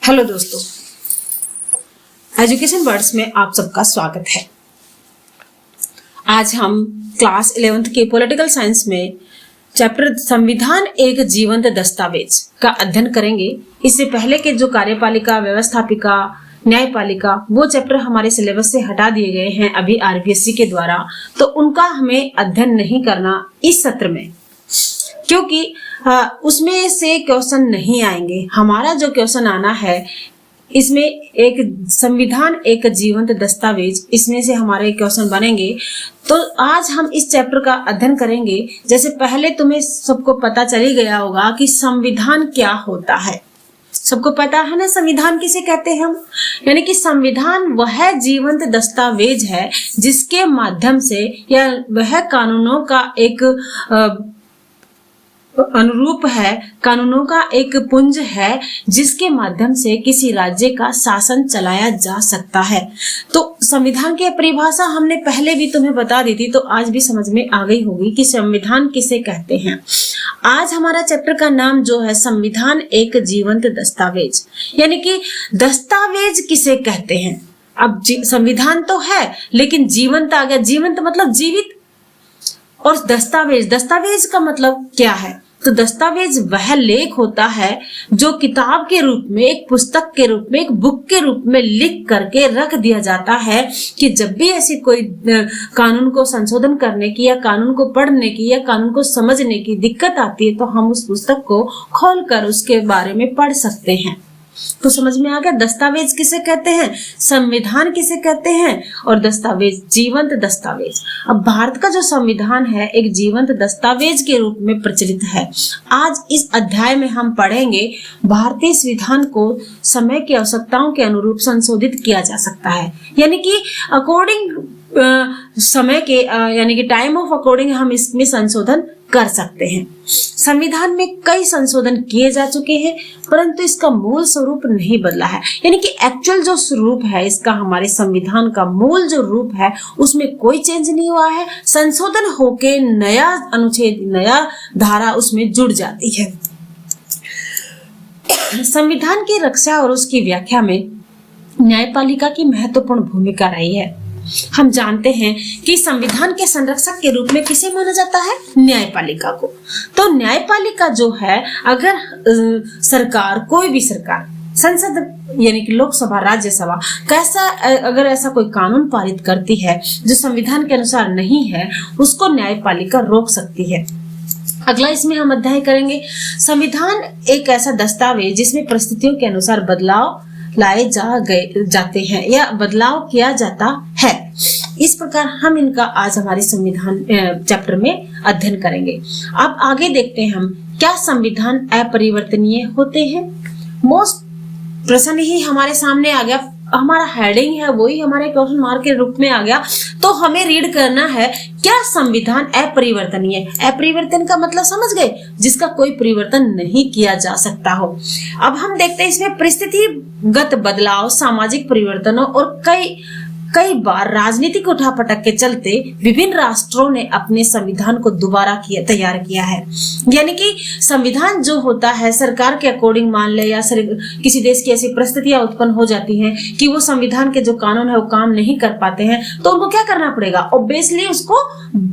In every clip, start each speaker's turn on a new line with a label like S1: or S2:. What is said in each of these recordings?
S1: Hello दोस्तों, education words में आप सबका स्वागत है। आज हम क्लास 11th के पॉलिटिकल साइंस में चैप्टर संविधान एक जीवंत दस्तावेज का अध्ययन करेंगे। इससे पहले के जो कार्यपालिका, व्यवस्थापिका, न्यायपालिका वो चैप्टर हमारे सिलेबस से हटा दिए गए हैं अभी आरपीएससी के द्वारा, तो उनका हमें अध्ययन नहीं करना इस सत्र में, क्योंकि उसमें से क्वेश्चन नहीं आएंगे। हमारा जो क्वेश्चन आना है इसमें एक संविधान एक जीवंत दस्तावेज, इसमें से हमारे क्वेश्चन बनेंगे। तो आज हम इस चैप्टर का अध्ययन करेंगे। जैसे पहले तुम्हें सबको पता चल ही गया होगा कि संविधान क्या होता है। सबको पता है ना संविधान किसे कहते हैं हम, यानी कि संविधान वह जीवंत दस्तावेज है जिसके माध्यम से या वह कानूनों का एक अनुरूप है, कानूनों का एक पुंज है जिसके माध्यम से किसी राज्य का शासन चलाया जा सकता है। तो संविधान की परिभाषा हमने पहले भी तुम्हें बता दी थी, तो आज भी समझ में आ गई होगी कि संविधान किसे कहते हैं। आज हमारा चैप्टर का नाम जो है संविधान एक जीवंत दस्तावेज, यानी कि दस्तावेज किसे कहते हैं। अब संविधान तो है लेकिन जीवंत आ गया। जीवंत मतलब जीवित, और दस्तावेज का मतलब क्या है? तो दस्तावेज वह लेख होता है जो किताब के रूप में, एक पुस्तक के रूप में, एक बुक के रूप में लिख करके रख दिया जाता है कि जब भी ऐसी कोई कानून को संशोधन करने की या कानून को पढ़ने की या कानून को समझने की दिक्कत आती है तो हम उस पुस्तक को खोलकर उसके बारे में पढ़ सकते हैं। तो समझ में आ गया दस्तावेज किसे कहते हैं, संविधान किसे कहते हैं, और दस्तावेज जीवंत दस्तावेज। अब भारत का जो संविधान है एक जीवंत दस्तावेज के रूप में प्रचलित है। आज इस अध्याय में हम पढ़ेंगे भारतीय संविधान को समय की आवश्यकताओं के अनुरूप संशोधित किया जा सकता है, यानी कि अकॉर्डिंग समय के यानी कि टाइम ऑफ अकॉर्डिंग हम इसमें संशोधन कर सकते हैं। संविधान में कई संशोधन किए जा चुके हैं परंतु इसका मूल स्वरूप नहीं बदला है, यानी कि एक्चुअल जो स्वरूप है इसका, हमारे संविधान का मूल जो रूप है उसमें कोई चेंज नहीं हुआ है। संशोधन होके नया अनुच्छेद, नया धारा उसमें जुड़ जाती है। संविधान की रक्षा और उसकी व्याख्या में न्यायपालिका की महत्वपूर्ण भूमिका रही है। हम जानते हैं कि संविधान के संरक्षक के रूप में किसे माना जाता है, न्यायपालिका को। तो न्यायपालिका जो है, अगर सरकार, कोई भी सरकार, संसद यानी कि लोकसभा, राज्यसभा, कैसा अगर ऐसा कोई कानून पारित करती है जो संविधान के अनुसार नहीं है, उसको न्यायपालिका रोक सकती है। अगला इसमें हम अध्याय करेंगे संविधान एक ऐसा दस्तावेज जिसमें परिस्थितियों के अनुसार बदलाव लाए जाते हैं या बदलाव किया जाता है। इस प्रकार हम इनका आज हमारे संविधान चैप्टर में अध्ययन करेंगे। अब आगे देखते हैं हम क्या संविधान अपरिवर्तनीय होते हैं। मोस्ट प्रश्न ही हमारे सामने आ गया, हमारा हेडिंग है वही हमारे क्वेश्चन मार्क के रूप में आ गया, तो हमें रीड करना है क्या संविधान अपरिवर्तनीय। अपरिवर्तन का मतलब समझ गए, जिसका कोई परिवर्तन नहीं किया जा सकता हो। अब हम देखते हैं इसमें परिस्थितिगत बदलाव, सामाजिक परिवर्तनों और कई बार राजनीतिक उठापटक के चलते विभिन्न राष्ट्रों ने अपने संविधान को दोबारा तैयार किया है। यानी कि संविधान जो होता है सरकार के अकॉर्डिंग मान ले, या किसी देश की ऐसी परिस्थितियां उत्पन्न हो जाती हैं कि वो संविधान के जो कानून है वो काम नहीं कर पाते हैं, तो उनको क्या करना पड़ेगा, ऑब्वियसली उसको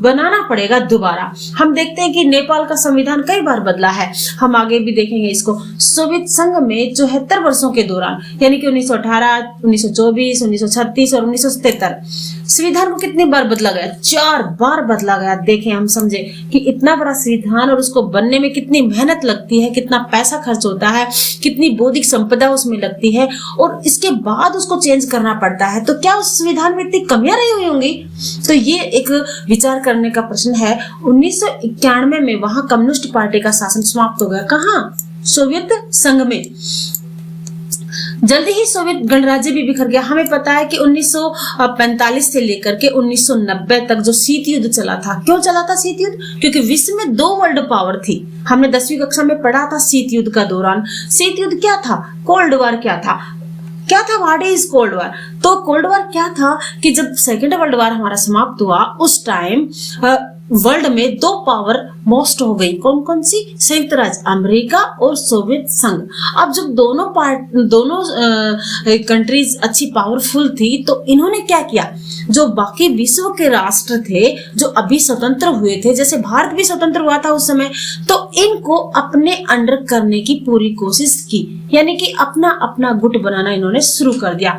S1: बनाना पड़ेगा दोबारा। हम देखते हैं कि नेपाल का संविधान कई बार बदला है, हम आगे भी देखेंगे इसको। सोवियत संघ में 74 वर्षों के दौरान, यानी कि 1918, 1924, 1936 और 1977 संविधान को कितनी बार बदला गया, 4 बार बदला गया। देखें, हम समझे कि इतना बड़ा संविधान और उसको बनने में कितनी मेहनत लगती है, कितना पैसा खर्च होता है, कितनी बौद्धिक संपदा उसमें लगती है, और इसके बाद उसको चेंज करना पड़ता है। तो क्या उस संविधान में इतनी कमियां रही हुई होंगी? तो ये एक विचार करने का प्रश्न है। 1991 में वहां कम्युनिस्ट पार्टी का शासन समाप्त हो गया। कहाँ? सोवियत संघ में। जल्दी ही सोवियत गणराज्य भी बिखर गया। हमें पता है कि 1945 से लेकर के 1990 तक जो शीत युद्ध चला था, क्यों चला था शीत युद्ध? क्योंकि विश्व में 2 वर्ल्ड पावर थी। हमने 10वीं कक्षा में पढ़ा था शीत युद्ध का दौरान। शीत युद्ध क्या था? कोल्ड वॉर क्या था? What is cold war? तो कोल्ड वॉर क्या था कि जब सेकेंड वर्ल्ड वॉर हमारा समाप्त हुआ उस टाइम वर्ल्ड में 2 पावर मोस्ट हो गई। कौन कौन सी? संयुक्त राज्य अमेरिका और सोवियत संघ। अब जब दोनों कंट्रीज अच्छी पावरफुल थी तो इन्होंने क्या किया, जो बाकी विश्व के राष्ट्र थे जो अभी स्वतंत्र हुए थे, जैसे भारत भी स्वतंत्र हुआ था उस समय, तो इनको अपने अंडर करने की पूरी कोशिश की, यानी कि अपना अपना गुट बनाना इन्होंने शुरू कर दिया।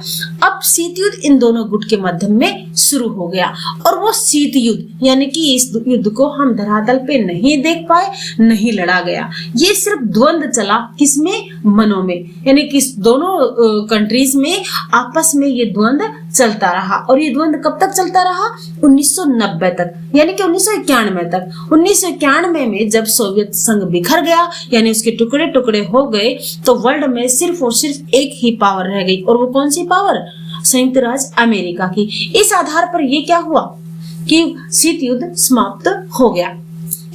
S1: अब शीत युद्ध इन दोनों गुट के मध्य में शुरू हो गया और वो शीत युद्ध यानी कि इस युद्ध को हम धरातल पे नहीं देख पाए, नहीं लड़ा गया। ये सिर्फ द्वंद्व चला, किसमें? मनों में, यानी कि दोनों कंट्रीज में आपस में ये द्वंद्व चलता रहा। और ये द्वंद्व कब तक चलता रहा? 1990 तक, यानी कि 1991 तक। 1991 में जब सोवियत संघ बिखर गया, यानी उसके टुकड़े टुकड़े हो गए, तो वर्ल्ड में सिर्फ और सिर्फ एक ही पावर रह गई, और वो कौन सी पावर? संयुक्त राज्य अमेरिका की। इस आधार पर ये क्या हुआ कि शीत युद्ध समाप्त हो गया।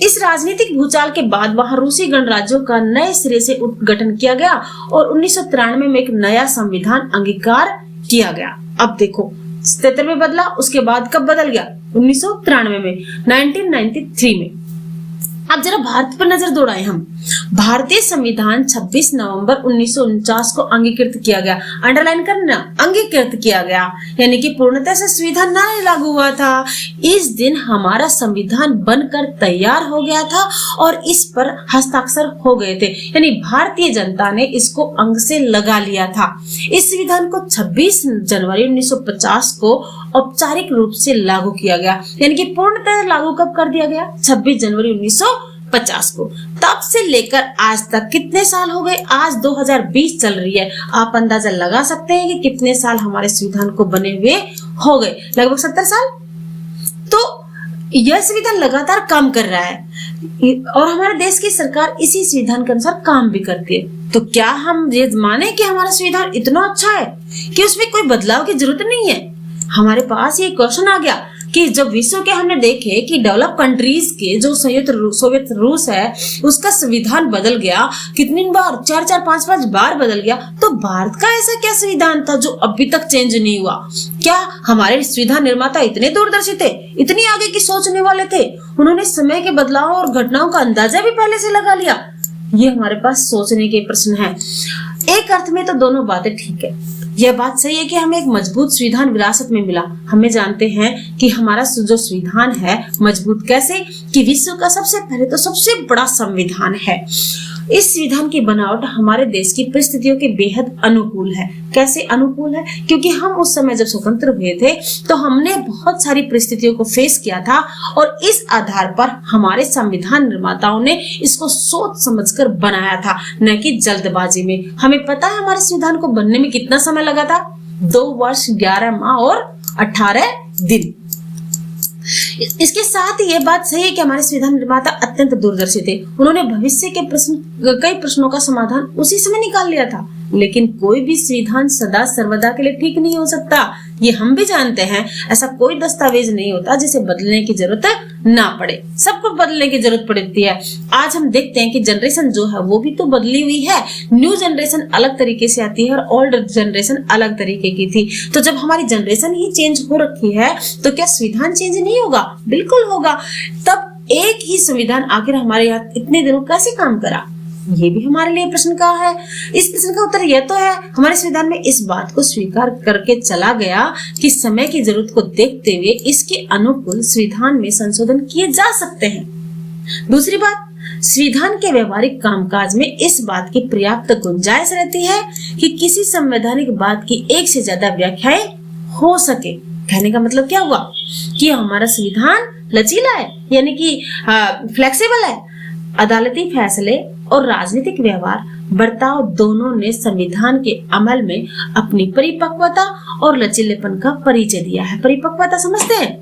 S1: इस राजनीतिक भूचाल के बाद वहां रूसी गणराज्यों का नए सिरे से गठन किया गया और 1993 में एक नया संविधान अंगीकार किया गया। अब देखो 77 में बदला, उसके बाद कब बदल गया? 1993 में, 1993 में। अब जरा भारत पर नजर दौड़ाएं हम। भारतीय संविधान 26 नवंबर 1949 को अंगीकृत किया गया। अंडरलाइन करना, अंगीकृत किया गया, यानी कि पूर्णतः से संविधान न लागू हुआ था। इस दिन हमारा संविधान बनकर तैयार हो गया था और इस पर हस्ताक्षर हो गए थे, यानी भारतीय जनता ने इसको अंग से लगा लिया था। इस संविधान को 26 जनवरी 1950 को औपचारिक रूप से लागू किया गया, यानी कि पूर्णतः लागू कब कर दिया गया? 26 जनवरी 1950 को। तब से लेकर आज तक कितने साल हो गए? आज 2020 चल रही है। आप अंदाजा लगा सकते हैं कि कितने साल हमारे संविधान को बने हुए हो गए? लगभग 70 साल। तो यह संविधान लगातार काम कर रहा है और हमारे देश की सरकार इसी संविधान के अनुसार काम भी करती है। तो क्या हम ये माने कि हमारा संविधान इतना अच्छा है कि उसमें कोई बदलाव की जरूरत नहीं है? हमारे पास ये क्वेश्चन आ गया कि जब विश्व के हमने देखे कि डेवलप कंट्रीज के जो सोवियत रूस है उसका संविधान बदल गया, कितनी बार? 4-4, 5-5 बार बदल गया। तो भारत का ऐसा क्या संविधान था जो अभी तक चेंज नहीं हुआ? क्या हमारे संविधान निर्माता इतने दूरदर्शी थे, इतनी आगे की सोचने वाले थे? उन्होंने समय के बदलाव और घटनाओं का अंदाजा भी पहले से लगा लिया? ये हमारे पास सोचने के प्रश्न है। एक अर्थ में तो दोनों बातें ठीक है। यह बात सही है कि हमें एक मजबूत संविधान विरासत में मिला। हमें जानते हैं कि हमारा जो संविधान है मजबूत कैसे, कि विश्व का सबसे पहले तो सबसे बड़ा संविधान है। इस संविधान की बनावट हमारे देश की परिस्थितियों के बेहद अनुकूल है। कैसे अनुकूल है? क्योंकि हम उस समय जब स्वतंत्र हुए थे तो हमने बहुत सारी परिस्थितियों को फेस किया था और इस आधार पर हमारे संविधान निर्माताओं ने इसको सोच समझकर बनाया था, न कि जल्दबाजी में। हमें पता है हमारे संविधान को बनने में कितना समय लगा था? 2 वर्ष 11 माह और 18 दिन। इसके साथ ही ये बात सही है कि हमारे संविधान निर्माता अत्यंत दूरदर्शी थे। उन्होंने भविष्य के कई प्रश्नों का समाधान उसी समय निकाल लिया था। लेकिन कोई भी संविधान सदा सर्वदा के लिए ठीक नहीं हो सकता, ये हम भी जानते हैं। ऐसा कोई दस्तावेज नहीं होता जिसे बदलने की जरूरत ना पड़े। सबको बदलने की जरूरत पड़ती है। आज हम देखते हैं कि जनरेशन जो है वो भी तो बदली हुई है। न्यू जनरेशन अलग तरीके से आती है और ओल्ड जनरेशन अलग तरीके की थी। तो जब हमारी जनरेशन ही चेंज हो रखी है तो क्या संविधान चेंज नहीं होगा? बिल्कुल होगा। तब एक ही संविधान आखिर हमारे यहाँ इतने दिनों कैसे काम करा? ये भी हमारे लिए प्रश्न का है। इस प्रश्न का उत्तर यह तो है, हमारे संविधान में इस बात को स्वीकार करके चला गया कि समय की जरूरत को देखते हुए इसके अनुकूल संविधान में संशोधन किए जा सकते हैं। दूसरी बात, संविधान के व्यवहारिक कामकाज में इस बात की पर्याप्त गुंजाइश रहती है कि किसी संवैधानिक बात की एक से ज्यादा व्याख्याएं हो सके। कहने का मतलब क्या हुआ कि हमारा संविधान लचीला है, यानी कि फ्लेक्सिबल है। अदालती फैसले और राजनीतिक व्यवहार बर्ताव दोनों ने संविधान के अमल में अपनी परिपक्वता और लचीलेपन का परिचय दिया है। परिपक्वता समझते हैं?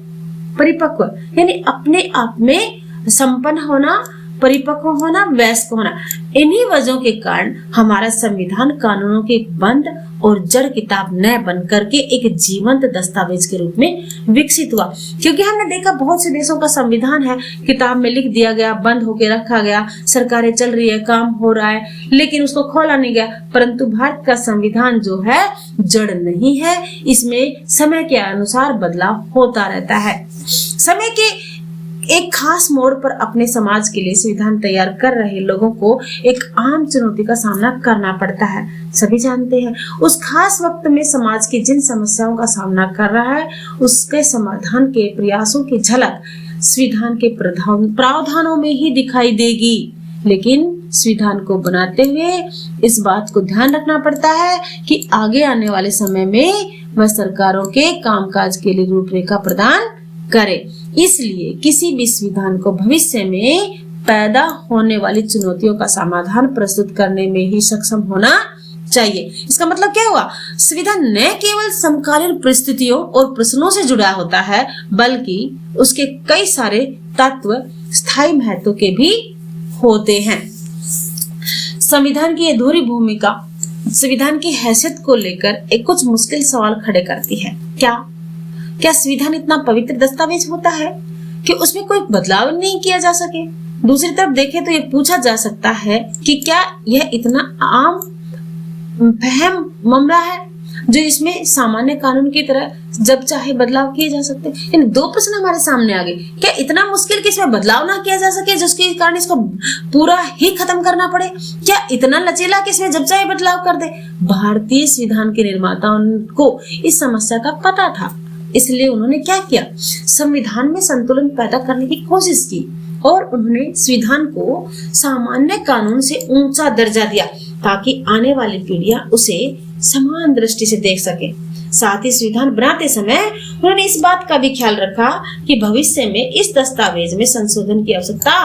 S1: परिपक्व यानी अपने आप में संपन्न होना, परिपक्व होना, वयस्क होना। इन्हीं वजहों के कारण हमारा संविधान कानूनों की एक बंद और जड़ किताब न बन करके एक जीवंत दस्तावेज के रूप में विकसित हुआ। क्योंकि हमने देखा बहुत से देशों का संविधान है, किताब में लिख दिया गया, बंद होके रखा गया, सरकारें चल रही है, काम हो रहा है, लेकिन उसको खोला नहीं गया। परंतु भारत का संविधान जो है जड़ नहीं है, इसमें समय के अनुसार बदलाव होता रहता है। समय के एक खास मोड़ पर अपने समाज के लिए संविधान तैयार कर रहे लोगों को एक आम चुनौती का सामना करना पड़ता है। सभी जानते हैं उस खास वक्त में समाज की जिन समस्याओं का सामना कर रहा है उसके समाधान के प्रयासों की झलक संविधान के प्रावधानों में ही दिखाई देगी। लेकिन संविधान को बनाते हुए इस बात को ध्यान रखना पड़ता है कि आगे आने वाले समय में वह सरकारों के कामकाज के लिए रूपरेखा प्रदान करे। इसलिए किसी भी संविधान को भविष्य में पैदा होने वाली चुनौतियों का समाधान प्रस्तुत करने में ही सक्षम होना चाहिए। इसका मतलब क्या हुआ? संविधान न केवल समकालीन परिस्थितियों और प्रश्नों से जुड़ा होता है बल्कि उसके कई सारे तत्व स्थायी महत्व के भी होते हैं। संविधान की अधूरी भूमिका संविधान की हैसियत को लेकर एक कुछ मुश्किल सवाल खड़े करती है। क्या संविधान इतना पवित्र दस्तावेज होता है कि उसमें कोई बदलाव नहीं किया जा सके? दूसरी तरफ देखें तो ये पूछा जा सकता है कि क्या यह इतना आम फहम मामला है जो इसमें सामान्य कानून की तरह जब चाहे बदलाव किए जा सकते हैं? इन दो प्रश्न हमारे सामने आ गए। क्या इतना मुश्किल कि इसमें बदलाव ना किया जा सके जिसके कारण इसको पूरा ही खत्म करना पड़े? क्या इतना लचीला कि इसमें जब चाहे बदलाव कर दे? भारतीय संविधान के निर्माताओं को इस समस्या का पता था, इसलिए उन्होंने क्या किया? संविधान में संतुलन पैदा करने की कोशिश की और उन्होंने संविधान को सामान्य कानून से ऊंचा दर्जा दिया ताकि आने वाली पीढ़ियां उसे समान दृष्टि से देख सके। साथ ही संविधान बनाते समय उन्होंने इस बात का भी ख्याल रखा कि भविष्य में इस दस्तावेज में संशोधन की आवश्यकता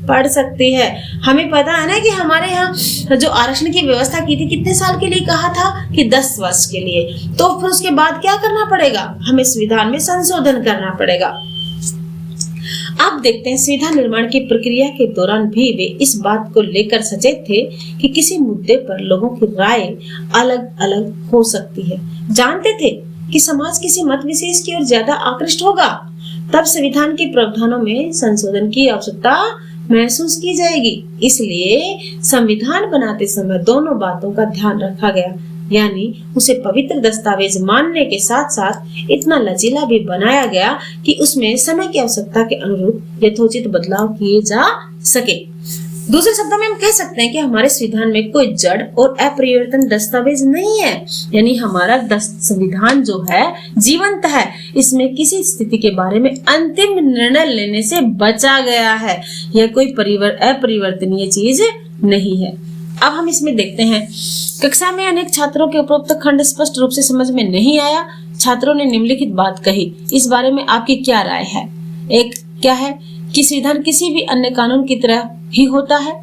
S1: पड़ सकती है। हमें पता है ना कि हमारे यहाँ जो आरक्षण की व्यवस्था की थी कितने साल के लिए कहा था कि 10 वर्ष के लिए, तो फिर उसके बाद क्या करना पड़ेगा? हमें संविधान में संशोधन करना पड़ेगा। अब देखते हैं संविधान निर्माण की प्रक्रिया के दौरान भी वे इस बात को लेकर सचेत थे कि किसी मुद्दे पर लोगों की राय अलग अलग हो सकती है। जानते थे कि समाज किसी मत विशेष की ओर ज्यादा आकृष्ट होगा, तब संविधान के प्रावधानों में संशोधन की आवश्यकता महसूस की जाएगी। इसलिए संविधान बनाते समय दोनों बातों का ध्यान रखा गया, यानी उसे पवित्र दस्तावेज मानने के साथ साथ इतना लचीला भी बनाया गया कि उसमें समय की आवश्यकता के अनुरूप यथोचित बदलाव किए जा सके। दूसरे शब्दों में हम कह सकते हैं कि हमारे संविधान में कोई जड़ और अपरिवर्तन दस्तावेज नहीं है, यानी हमारा संविधान जो है जीवंत है। इसमें किसी स्थिति के बारे में अंतिम निर्णय लेने से बचा गया है। यह कोई अपरिवर्तनीय चीज नहीं है। अब हम इसमें देखते हैं, कक्षा में अनेक छात्रों के उपरोक्त खंड स्पष्ट रूप से समझ में नहीं आया। छात्रों ने निम्नलिखित बात कही, इस बारे में आपकी क्या राय है? एक क्या है कि संविधान किसी भी अन्य कानून की तरह ही होता है।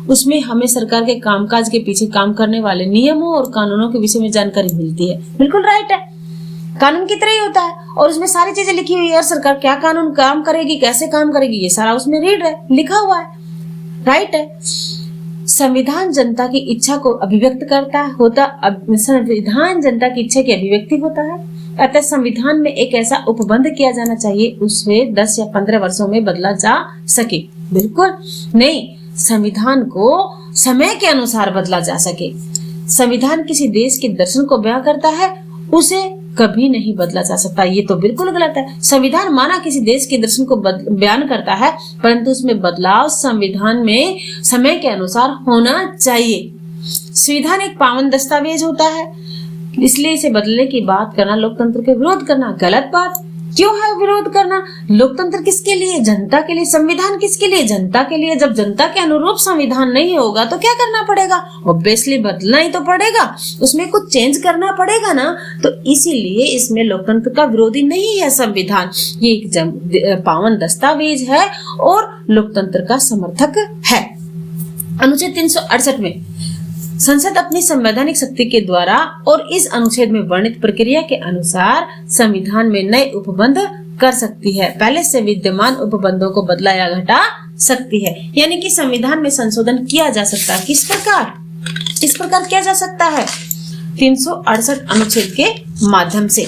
S1: उसमें हमें सरकार के कामकाज के पीछे काम करने वाले नियमों और कानूनों के विषय में जानकारी मिलती है। बिल्कुल राइट है, कानून की तरह ही होता है और उसमें सारी चीजें लिखी हुई है। सरकार क्या कानून काम करेगी, कैसे काम करेगी, ये सारा उसमें रीड है, लिखा हुआ है। राइट है। संविधान जनता की इच्छा को अभिव्यक्त करता है, संविधान जनता की इच्छा की अभिव्यक्ति होता है। अतः संविधान में एक ऐसा उपबंध किया जाना चाहिए उसे 10 या 15 वर्षों में बदला जा सके। बिल्कुल नहीं, संविधान को समय के अनुसार बदला जा सके। संविधान किसी देश के दर्शन को बयां करता है, उसे कभी नहीं बदला जा सकता। ये तो बिल्कुल गलत है। संविधान माना किसी देश के दर्शन को बयान करता है, परंतु उसमें बदलाव संविधान में समय के अनुसार होना चाहिए। संविधान एक पावन दस्तावेज होता है, इसलिए इसे बदलने की बात करना लोकतंत्र के विरोध करना गलत बात। क्यों है विरोध करना? लोकतंत्र किसके लिए? जनता के लिए। संविधान किसके लिए? जनता के लिए। जब जनता के अनुरूप संविधान नहीं होगा तो क्या करना पड़ेगा? ऑब्वियसली बदलना ही तो पड़ेगा, उसमें कुछ चेंज करना पड़ेगा ना। तो इसीलिए इसमें लोकतंत्र का विरोधी नहीं है संविधान। ये एक पावन दस्तावेज है और लोकतंत्र का समर्थक है। अनुच्छेद 368 में संसद अपनी संवैधानिक शक्ति के द्वारा और इस अनुच्छेद में वर्णित प्रक्रिया के अनुसार संविधान में नए उपबंध कर सकती है। पहले से विद्यमान उपबंधों को बदला या घटा सकती है, यानी कि संविधान में संशोधन किया जा सकता है। किस प्रकार किया जा सकता है? 368 अनुच्छेद के माध्यम से।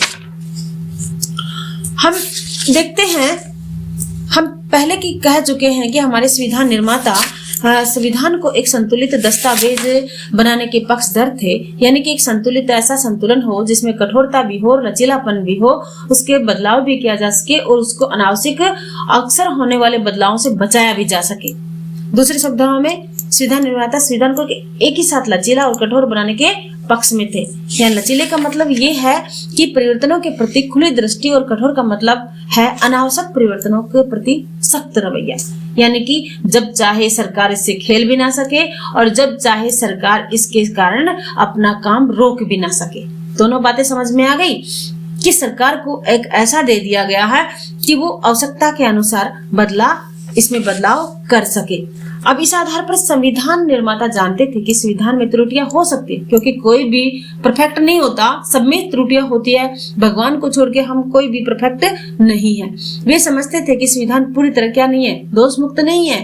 S1: हम देखते हैं, हम पहले की कह चुके हैं कि हमारे संविधान निर्माता संविधान को एक संतुलित दस्तावेज बनाने के पक्षधर थे, यानी कि एक संतुलित ऐसा संतुलन हो जिसमें कठोरता भी हो, लचीलापन भी हो, उसके बदलाव भी किया जा सके और उसको अनावश्यक अक्सर होने वाले बदलावों से बचाया भी जा सके। दूसरे शब्दों में संविधान निर्माता संविधान को एक ही साथ लचीला और कठोर बनाने के पक्ष में थे। यहाँ लचीले का मतलब ये है कि परिवर्तनों के प्रति खुली दृष्टि और कठोर का मतलब है अनावश्यक परिवर्तनों के प्रति सख्त रवैया, यानी कि जब चाहे सरकार इससे खेल भी ना सके और जब चाहे सरकार इसके कारण अपना काम रोक भी ना सके। दोनों बातें समझ में आ गई कि सरकार को एक ऐसा दे दिया गया है कि वो आवश्यकता के अनुसार इसमें बदलाव कर सके। अब इस आधार पर संविधान निर्माता जानते थे कि संविधान में त्रुटियां हो सकती है, क्योंकि कोई भी परफेक्ट नहीं होता, सब में त्रुटियां होती है। भगवान को छोड़ के हम कोई भी परफेक्ट नहीं है। वे समझते थे कि संविधान पूरी तरह क्या नहीं है, दोष मुक्त नहीं है।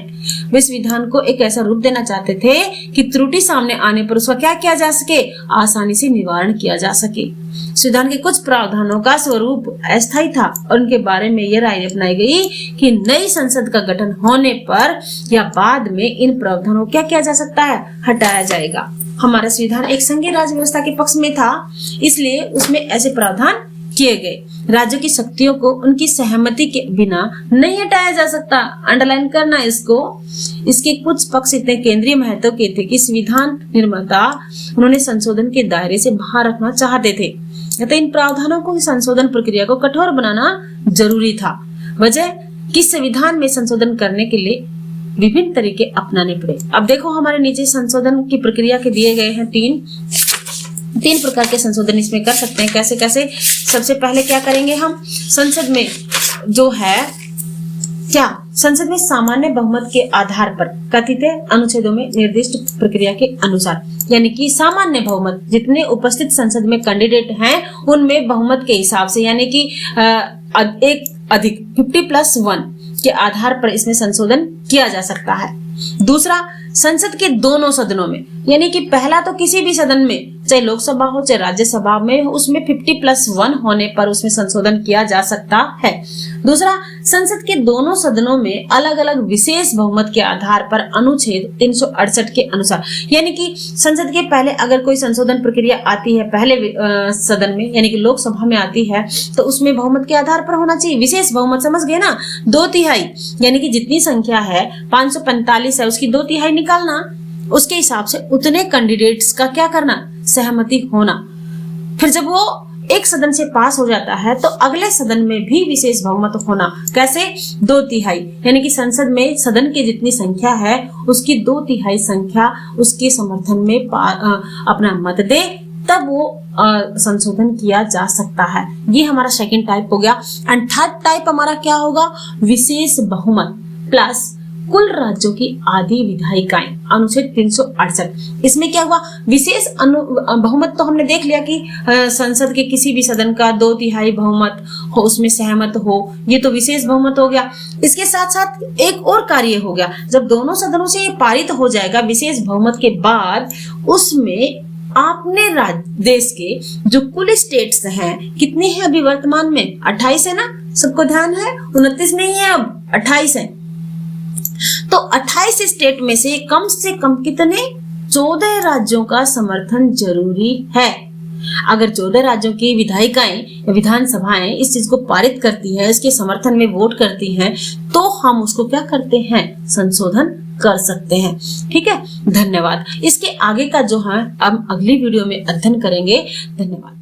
S1: वे संविधान को एक ऐसा रूप देना चाहते थे कि त्रुटि सामने आने पर उसका क्या किया जा सके, आसानी से निवारण किया जा सके। संविधान के कुछ प्रावधानों का स्वरूप अस्थायी था और उनके बारे में यह राय अपनाई गई कि नई संसद का गठन होने पर या बाद में इन प्रावधानों को क्या किया जा सकता है, हटाया जाएगा। हमारा संविधान एक संघीय राज्य व्यवस्था के पक्ष में था, इसलिए उसमें ऐसे प्रावधान किए गए। राज्यों की शक्तियों को उनकी सहमति के बिना नहीं हटाया जा सकता। अंडरलाइन करना इसको। इसके कुछ पक्ष इतने केंद्रीय महत्व के थे कि संविधान निर्माता उन्होंने संशोधन के दायरे से बाहर रखना चाहते थे। तो इन प्रावधानों को संशोधन प्रक्रिया को कठोर बनाना जरूरी था। वजह कि संविधान में संशोधन करने के लिए विभिन्न तरीके अपनाने पड़े। अब देखो हमारे नीचे संशोधन की प्रक्रिया के दिए गए हैं तीन प्रकार के संशोधन इसमें कर सकते हैं। कैसे कैसे? सबसे पहले क्या करेंगे हम, संसद में जो है क्या, संसद में सामान्य बहुमत के आधार पर कथित अनुच्छेदों में निर्दिष्ट प्रक्रिया के अनुसार, यानी कि सामान्य बहुमत, जितने उपस्थित संसद में कैंडिडेट हैं उनमें बहुमत के हिसाब से, यानी कि एक अधिक 50+1 के आधार पर इसमें संशोधन किया जा सकता है। दूसरा, संसद के दोनों सदनों में, यानी कि पहला तो किसी भी सदन में, चाहे लोकसभा हो चाहे राज्यसभा में, उसमें 50+1 होने पर उसमें संशोधन किया जा सकता है। दूसरा, संसद के दोनों सदनों में अलग अलग विशेष बहुमत के आधार पर अनुच्छेद 368 के अनुसार, यानी कि संसद के पहले अगर कोई संशोधन प्रक्रिया आती है पहले सदन में, यानी कि लोकसभा में आती है, तो उसमें बहुमत के आधार पर होना चाहिए विशेष बहुमत। समझ गए ना? 2/3, यानी कि जितनी संख्या है 545 है, उसकी 2/3 निकालना, उसके हिसाब से उतने कैंडिडेट्स का क्या करना, सहमति होना। फिर जब वो एक सदन से पास हो जाता है तो अगले सदन में भी विशेष बहुमत होना। कैसे? 2/3, यानी कि संसद में सदन की जितनी संख्या है उसकी 2/3 संख्या उसके समर्थन में अपना मत दे, तब वो संशोधन किया जा सकता है। ये हमारा सेकंड टाइप हो गया। एंड थर्ड टाइप हमारा क्या होगा, विशेष बहुमत प्लस कुल राज्यों की आधी विधायिकाएं, अनुच्छेद 368। इसमें क्या हुआ, विशेष बहुमत तो हमने देख लिया कि संसद के किसी भी सदन का 2/3 बहुमत हो, उसमें सहमत हो, ये तो विशेष बहुमत हो गया। इसके साथ साथ एक और कार्य हो गया, जब दोनों सदनों से ये पारित हो जाएगा विशेष बहुमत के बाद, उसमें आपने देश के जो कुल स्टेट्स हैं, कितने हैं अभी वर्तमान में, 28 है ना, सबको ध्यान है, 29 नहीं है, अब 28 है। तो 28 स्टेट में से कम कितने, 14 राज्यों का समर्थन जरूरी है। अगर 14 राज्यों की विधायिकाएं या विधानसभाएं इस चीज को पारित करती है, इसके समर्थन में वोट करती हैं, तो हम उसको क्या करते हैं, संशोधन कर सकते हैं। ठीक है, धन्यवाद। इसके आगे का जो है हम अगली वीडियो में अध्ययन करेंगे। धन्यवाद।